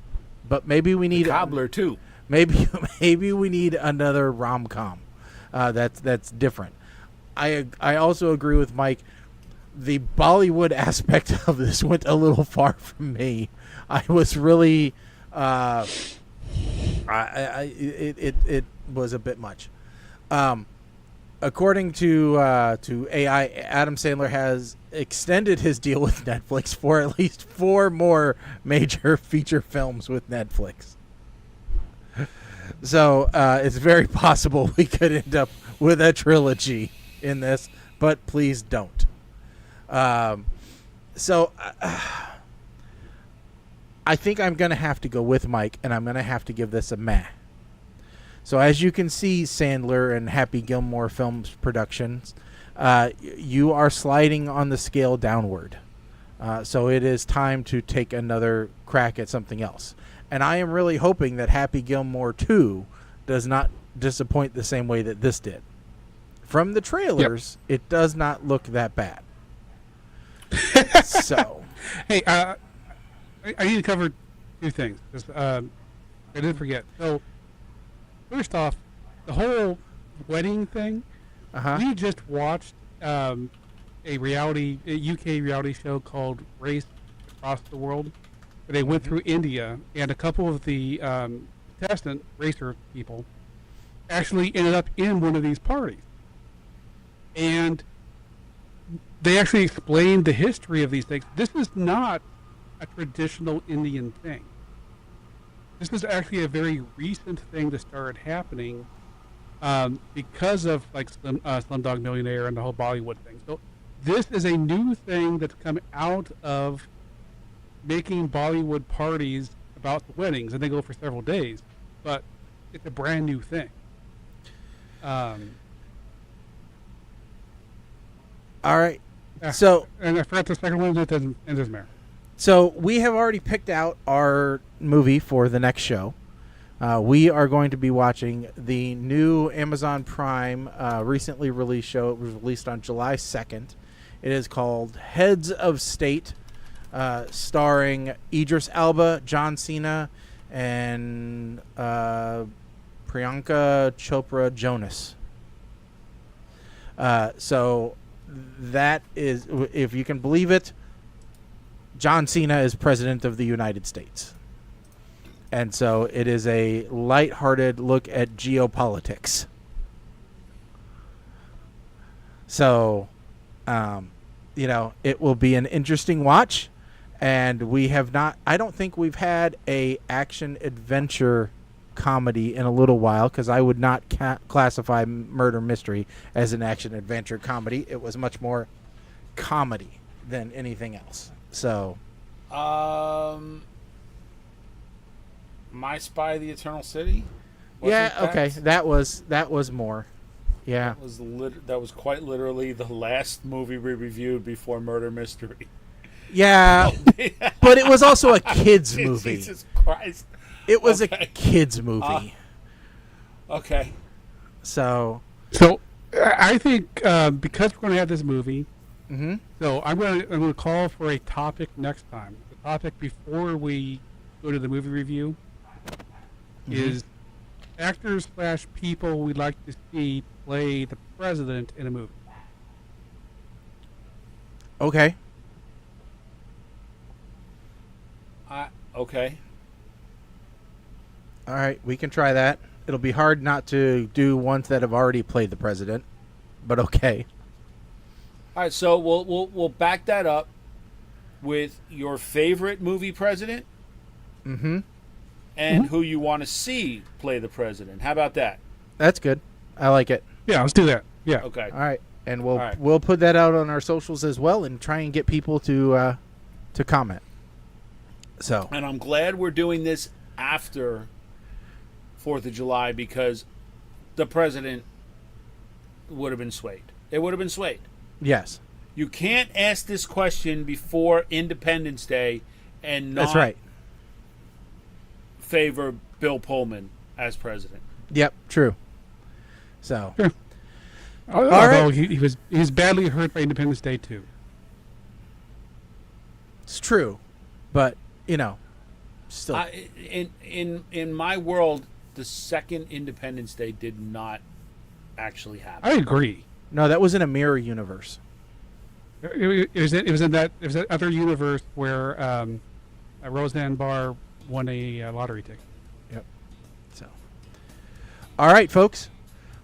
But maybe we need Cobbler too. Maybe we need another rom-com. That's different. I also agree with Mike. The Bollywood aspect of this went a little far from me. I was really it was a bit much. According to AI, Adam Sandler has extended his deal with Netflix for at least 4 more major feature films with Netflix. So it's very possible we could end up with a trilogy in this, but please don't. I think I'm going to have to go with Mike, and I'm going to have to give this a meh. So as you can see, Sandler and Happy Gilmore Films Productions, you are sliding on the scale downward. So it is time to take another crack at something else. And I am really hoping that Happy Gilmore 2 does not disappoint the same way that this did. From the trailers, It does not look that bad. So, Hey, I need to cover 2 things. I didn't forget. So, first off, the whole wedding thing. We just watched a UK reality show called Race Across the World. They went through India, and a couple of the contestant racer people actually ended up in one of these parties. And they actually explained the history of these things. This is not a traditional Indian thing. This is actually a very recent thing that started happening because of Slumdog Millionaire and the whole Bollywood thing. So this is a new thing that's come out of making Bollywood parties about the weddings, and they go for several days. But it's a brand new thing. all right. So, and I forgot the second one. It doesn't matter. So we have already picked out our movie for the next show. We are going to be watching the new Amazon Prime recently released show. It was released on July 2nd. It is called Heads of State, starring Idris Elba, John Cena, and Priyanka Chopra Jonas. So that is, if you can believe it, John Cena is president of the United States. And so it is a lighthearted look at geopolitics. So, it will be an interesting watch. And we have not, I don't think we've had a action adventure comedy in a little while, because I would not classify Murder Mystery as an action adventure comedy. It was much more comedy than anything else. So, My Spy: The Eternal City. That was more. Yeah, that was quite literally the last movie we reviewed before Murder Mystery. Yeah, but it was also a kids movie. Jesus Christ! It was a kids movie. Okay. So I think because we're going to have this movie, so I'm going to call for a topic next time. The topic before we go to the movie review is actors / people we'd like to see play the president in a movie. Okay. Okay. All right, we can try that. It'll be hard not to do ones that have already played the president, but okay. All right, so we'll back that up with your favorite movie president, and who you want to see play the president. How about that? That's good. I like it. Yeah, let's do that. Yeah. Okay. All right, and we'll put that out on our socials as well, and try and get people to comment. So. And I'm glad we're doing this after 4th of July because the president would have been swayed. It would have been swayed. Yes. You can't ask this question before Independence Day and not That's right. favor Bill Pullman as president. Yep, true. So. Sure. Although right. he was badly hurt by Independence Day too. It's true, but still. In my world, the second Independence Day did not actually happen. I agree. No, that was in a mirror universe. It was in that other universe where Roseanne Barr won a lottery ticket. Yep. So. All right, folks.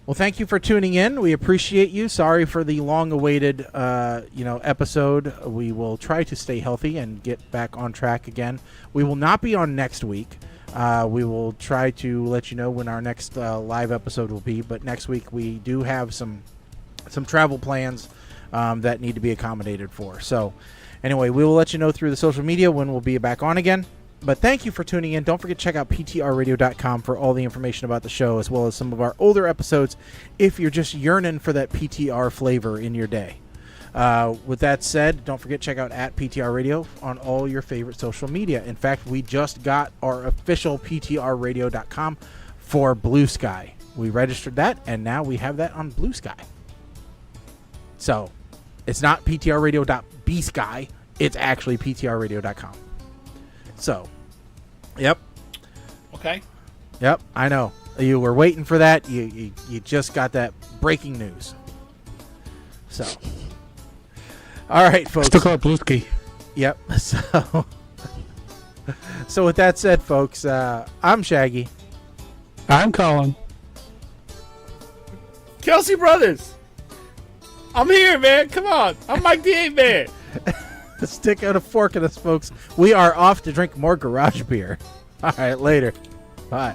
Well, thank you for tuning in. We appreciate you. Sorry for the long-awaited, episode. We will try to stay healthy and get back on track again. We will not be on next week. We will try to let you know when our next live episode will be. But next week we do have some travel plans that need to be accommodated for. So, anyway, we will let you know through the social media when we'll be back on again. But thank you for tuning in. Don't forget to check out PTRradio.com for all the information about the show, as well as some of our older episodes if you're just yearning for that PTR flavor in your day. With that said, don't forget to check out @PTR Radio on all your favorite social media. In fact, we just got our official PTRradio.com for Blue Sky. We registered that, and now we have that on Blue Sky. So, it's not PTRradio.bsky. It's actually PTRradio.com. So, yep. Okay. Yep, I know. You were waiting for that. You just got that breaking news. So, all right, folks. Still call it Blue Ski. Yep. So with that said, folks, I'm Shaggy. I'm Colin. Kelsey Brothers. I'm here, man. Come on. I'm Mike the 8-Man. Stick out a fork in us, folks. We are off to drink more garage beer. All right, later. Bye.